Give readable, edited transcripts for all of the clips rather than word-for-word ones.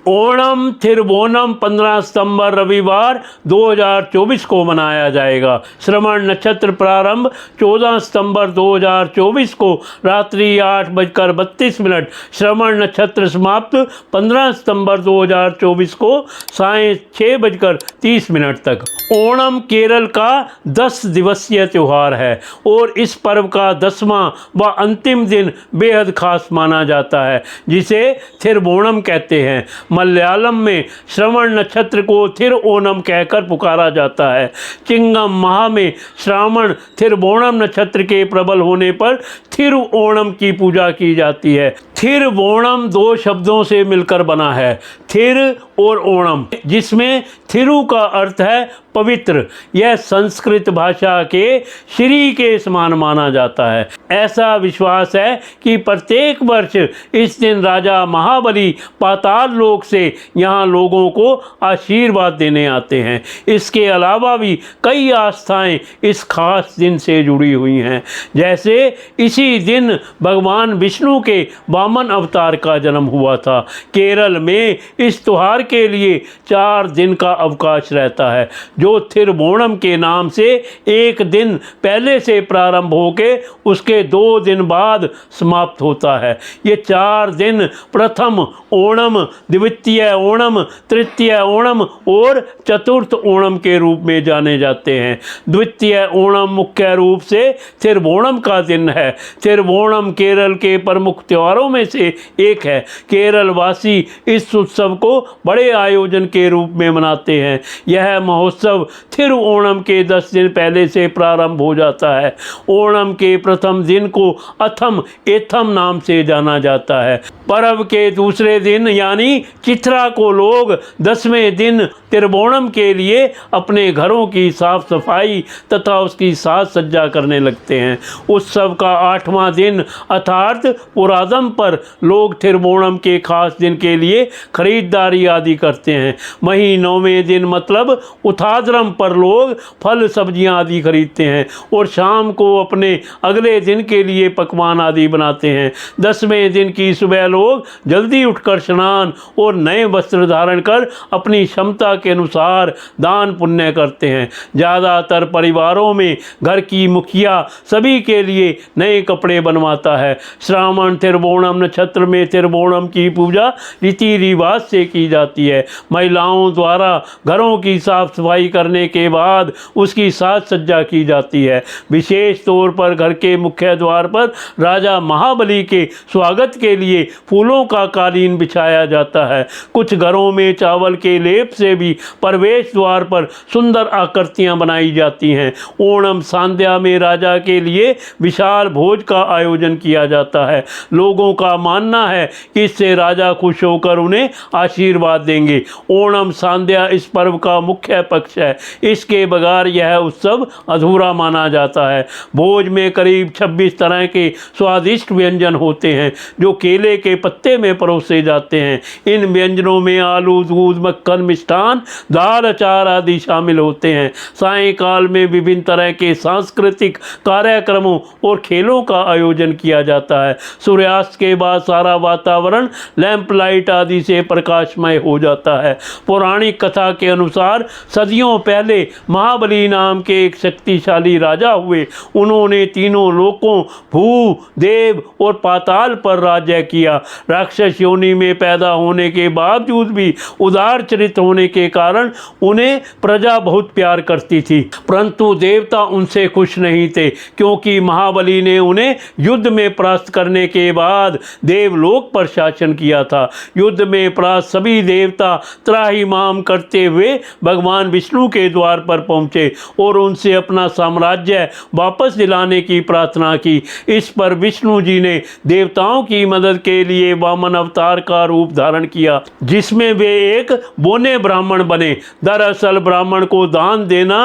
ओणम थिरुवोणम 15 सितंबर रविवार 2024 को मनाया जाएगा। श्रवण नक्षत्र प्रारंभ 14 सितंबर 2024 को रात्रि 8:32। श्रवण नक्षत्र समाप्त 15 सितंबर 2024 को सायं 6:30 तक। ओणम केरल का 10 दिवसीय त्यौहार है और इस पर्व का 10वां व अंतिम दिन बेहद खास माना जाता है, जिसे थिरुवोणम कहते हैं। मलयालम में श्रवण नक्षत्र को थिरुओणम कहकर पुकारा जाता है। चिंगम माह में श्रावण थिरुवोणम नक्षत्र के प्रबल होने पर थिरुओणम की पूजा की जाती है। थिरुवोणम 2 शब्दों से मिलकर बना है, थिर और ओणम, जिसमें थिरु का अर्थ है पवित्र। यह संस्कृत भाषा के श्री के समान माना जाता है। ऐसा विश्वास है कि प्रत्येक वर्ष इस दिन राजा महाबली पाताल लोक से यहाँ लोगों को आशीर्वाद देने आते हैं। इसके अलावा भी कई आस्थाएं इस खास दिन से जुड़ी हुई हैं, जैसे इसी दिन भगवान विष्णु के वामन अवतार का जन्म हुआ था। केरल में इस त्योहार के लिए 4 दिन का अवकाश रहता है, जो थिरुवोणम के नाम से एक दिन पहले से प्रारंभ होकर उसके 2 दिन बाद समाप्त होता है। ये 4 दिन प्रथम ओणम, द्वितीय ओणम, तृतीय ओणम और चतुर्थ ओणम के रूप में जाने जाते हैं। द्वितीय ओणम मुख्य रूप से थिरुवोणम का दिन है। थिरुवोणम केरल के प्रमुख त्योहारों में से एक है। केरल वासी इस उत्सव को बड़े आयोजन के रूप में मनाते हैं। यह महोत्सव थिरुओणम के 10 दिन पहले से प्रारंभ हो जाता है। ओणम के प्रथम दिन को अथम एथम नाम से जाना जाता है। पर्व के दूसरे दिन यानी चित्रा को लोग 10वें दिन तिरुवोणम के लिए अपने घरों की साफ सफाई तथा उसकी साज सज्जा करने लगते हैं। उत्सव का 8वां दिन अर्थात पुरादम पर लोग तिरुवोणम के खास दिन के लिए खरीदारी आदि करते हैं। वहीं 9वें दिन मतलब उथादरम पर लोग फल सब्जियां आदि खरीदते हैं और शाम को अपने अगले दिन के लिए पकवान आदि बनाते हैं। 10वें दिन की सुबह लोग जल्दी उठकर स्नान और नए वस्त्र धारण कर अपनी क्षमता के अनुसार दान पुण्य करते हैं। ज़्यादातर परिवारों में घर की मुखिया सभी के लिए नए कपड़े बनवाता है। श्रावण थिरुवोणम नक्षत्र में थिरुवोणम की पूजा रीति रिवाज से की जाती है। महिलाओं द्वारा घरों की साफ सफाई करने के बाद उसकी साज सज्जा की जाती है। विशेष तौर पर घर के मुख्य द्वार पर राजा महाबली के स्वागत के लिए फूलों का कालीन बिछाया जाता है। कुछ घरों में चावल के लेप से भी प्रवेश द्वार पर सुंदर आकृतियां बनाई जाती हैं। ओणम संध्या में राजा के लिए विशाल भोज का आयोजन किया जाता है। लोगों का मानना है कि इससे राजा खुश होकर उन्हें आशीर्वाद देंगे। ओणम संध्या इस पर्व का मुख्य पक्ष है। इसके बगैर यह उत्सव अधूरा माना जाता है। भोज में करीब 26 तरह के स्वादिष्ट व्यंजन होते हैं, जो केले के पत्ते में परोसे जाते हैं। इन व्यंजनों में आलू, दूध, मक्खन, मिष्ठान, दाल, अचार आदि शामिल होते हैं। सायंकाल में विभिन्न तरह के सांस्कृतिक कार्यक्रमों और खेलों का आयोजन किया जाता है। सूर्यास्त के बाद सारा वातावरण लैंप लाइट आदि से प्रकाशमय हो जाता है। पौराणिक कथा के अनुसार सदियों पहले महाबली नाम के एक शक्तिशाली राजा हुए। उन्होंने तीनों लोकों भू, देव और पाताल पर राज्य किया। राक्षस योनि में पैदा होने के बावजूद भी उदार चरित्र होने के कारण उन्हें प्रजा बहुत प्यार करती थी, परंतु देवता उनसे खुश नहीं थे, क्योंकि महाबली ने उन्हें युद्ध में परास्त करने के बाद देवलोक पर शासन किया था। युद्ध में परास्त सभी देवता त्राहिमाम करते हुए भगवान विष्णु के द्वार पर पहुंचे और उनसे अपना साम्राज्य वापस दिलाने की प्रार्थना की। इस पर विष्णु जी ने देवताओं की मदद के लिए वामन अवतार का रूप धारण किया, जिसमें वे एक बोने ब्राह्मण बने। दरअसल ब्राह्मण को दान देना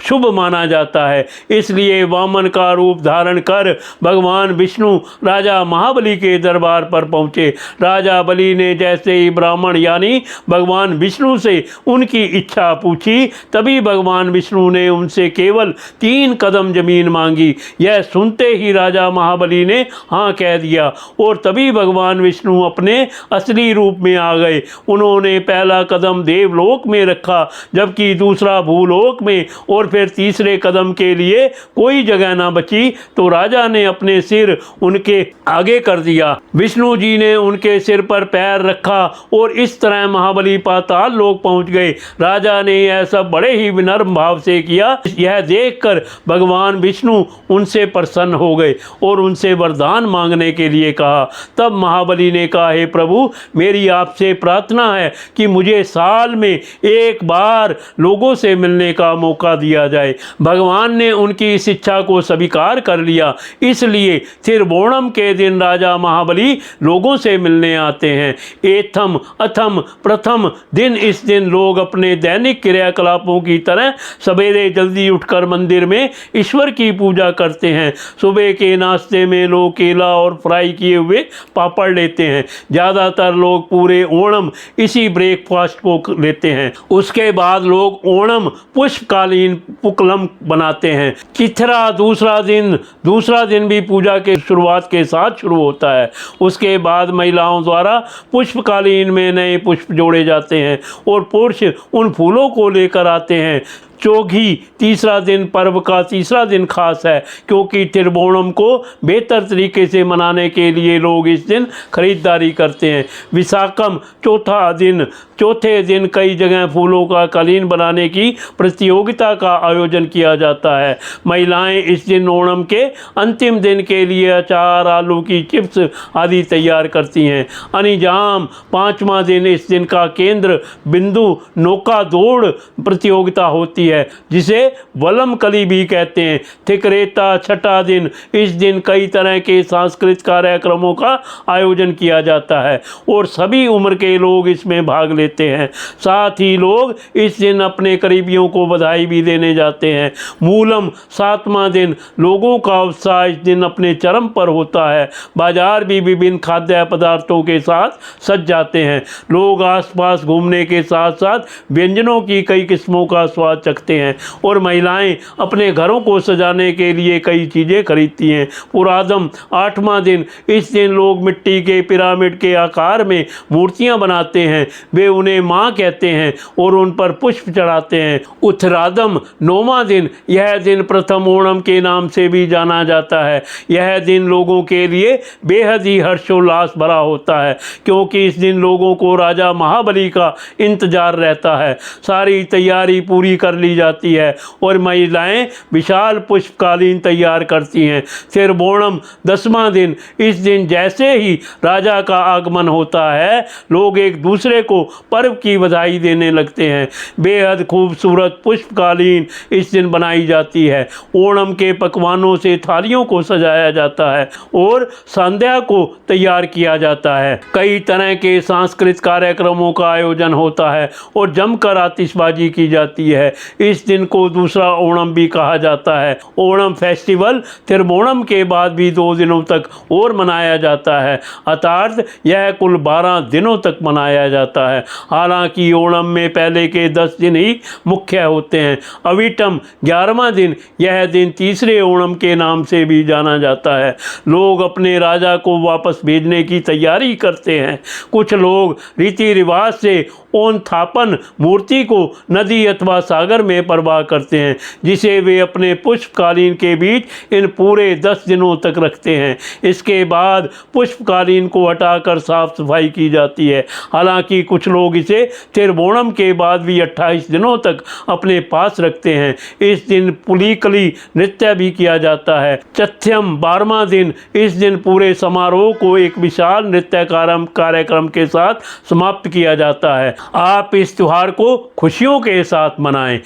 शुभ माना जाता है, इसलिए वामन का रूप धारण कर भगवान विष्णु राजा महाबली के दरबार पर पहुंचे। राजा बलि ने जैसे ही ब्राह्मण यानी भगवान विष्णु से उनकी इच्छा पूछी। तभी भगवान विष्णु ने उनसे केवल 3 कदम जमीन मांगी। यह सुनते ही राजा महाबली ने हाँ कह दिया और तभी भगवान विष्णु अपने असली रूप में आ गए। उन्होंने पहला कदम देवलोक में रखा, जबकि दूसरा भूलोक में, और फिर तीसरे कदम के लिए कोई जगह ना बची तो राजा ने अपने सिर उनके आगे कर दिया। विष्णु जी ने उनके सिर पर पैर रखा और इस तरह महाबली पाताल लोक पहुंच गए। राजा ने यह सब बड़े ही विनम्र भाव से किया। यह देखकर भगवान विष्णु उनसे प्रसन्न हो गए और उनसे वरदान मांगने के लिए कहा। तब महाबली ने कहा, हे प्रभु, मेरी आपसे प्रार्थना है कि मुझे साल में एक बार लोगों से मिलने का मौका दिया जाए। भगवान ने उनकी इस इच्छा को स्वीकार कर लिया। इसलिए तिरुवोणम के दिन राजा महाबली लोगों से मिलने आते हैं। एथम अथम प्रथम दिन, इस दिन लोग अपने दैनिक क्रियाकलापों की तरह सवेरे जल्दी उठकर मंदिर में ईश्वर की पूजा करते हैं। सुबह के नाश्ते में लोग केला और फ्राई किए हुए पापड़ लेते हैं। ज़्यादातर लोग पूरे ओणम इसी ब्रेकफास्ट को लेते हैं। उसके बाद लोग ओणम पुष्पकालीन पुक्कलम बनाते हैं। चिथरा दूसरा दिन भी पूजा के शुरुआत के साथ शुरू होता है। उसके बाद महिलाओं द्वारा पुष्पकालीन में नए पुष्प जोड़े जाते हैं और पुरुष उन फूलों को लेकर आते हैं। चौघी तीसरा दिन पर्व का तीसरा दिन खास है, क्योंकि तिरुवोणम को बेहतर तरीके से मनाने के लिए लोग इस दिन खरीदारी करते हैं। विशाखम चौथे दिन कई जगह फूलों का कालीन बनाने की प्रतियोगिता का आयोजन किया जाता है। महिलाएं इस दिन ओणम के अंतिम दिन के लिए अचार, आलू की चिप्स आदि तैयार करती हैं। अनिजाम 5वां दिन, इस दिन का केंद्र बिंदु नौका दौड़ प्रतियोगिता होती है, जिसे वलम कली भी कहते हैं। थिकरेता 6वां दिन, इस दिन कई तरह के सांस्कृतिक कार्यक्रमों का आयोजन किया जाता है और सभी उम्र के लोग इसमें भाग लेते हैं। साथ ही लोग इस दिन अपने करीबियों को बधाई भी देने जाते हैं। मूलम 7वां दिन, लोगों का उत्साह इस दिन अपने चरम पर होता है। बाजार भी विभिन्न खाद्य पदार्थों के साथ सज जाते हैं। लोग आसपास घूमने के साथ साथ व्यंजनों की कई किस्मों का स्वाद चखते हैं और महिलाएं अपने घरों को सजाने के लिए कई चीज़ें खरीदती हैं। पुरादम 8वां दिन, इस दिन लोग मिट्टी के पिरामिड के आकार में मूर्तियां बनाते हैं। वे उन्हें माँ कहते हैं और उन पर पुष्प चढ़ाते हैं। उत्तरादम 9वां दिन, यह दिन प्रथम ओणम के नाम से भी जाना जाता है। यह दिन लोगों के लिए बेहद ही हर्षोल्लास भरा होता है, क्योंकि इस दिन लोगों को राजा महाबली का इंतजार रहता है। सारी तैयारी पूरी कर ली जाती है और महिलाएं विशाल पुष्पकालीन तैयार करती हैं। फिर बोणम 10वां दिन, इस दिन जैसे ही राजा का आगमन होता है, लोग एक दूसरे को पर्व की बधाई देने लगते हैं। बेहद खूबसूरत पुष्पकालीन इस दिन बनाई जाती है। ओणम के पकवानों से थालियों को सजाया जाता है और संध्या को तैयार किया जाता है। कई तरह के सांस्कृतिक कार्यक्रमों का आयोजन होता है और जमकर आतिशबाजी की जाती है। इस दिन को दूसरा ओणम भी कहा जाता है। ओणम फेस्टिवल तिरुवोणम के बाद भी 2 दिनों तक और मनाया जाता है, अर्थात यह कुल 12 दिनों तक मनाया जाता है। हालांकि ओणम में पहले के 10 दिन ही मुख्य होते हैं। अविटम 11वां दिन, यह दिन तीसरे ओणम के नाम से भी जाना जाता है। लोग अपने राजा को वापस भेजने की तैयारी करते हैं। कुछ लोग रीति रिवाज से ओनथापन मूर्ति को नदी अथवा सागर में प्रवाह करते हैं, जिसे वे अपने पुष्पकालीन के बीच इन पूरे 10 दिनों तक रखते हैं। इसके बाद पुष्पकालीन को हटाकर साफ सफाई की जाती है। हालांकि कुछ लोग इसे तिरुवोणम के बाद भी 28 दिनों तक अपने पास रखते हैं। इस दिन पुलिकली नृत्य भी किया जाता है। चथ्यम 12वां दिन, इस दिन पूरे समारोह को एक विशाल नृत्य कार्यक्रम के साथ समाप्त किया जाता है। आप इस त्योहार को खुशियों के साथ मनाएं।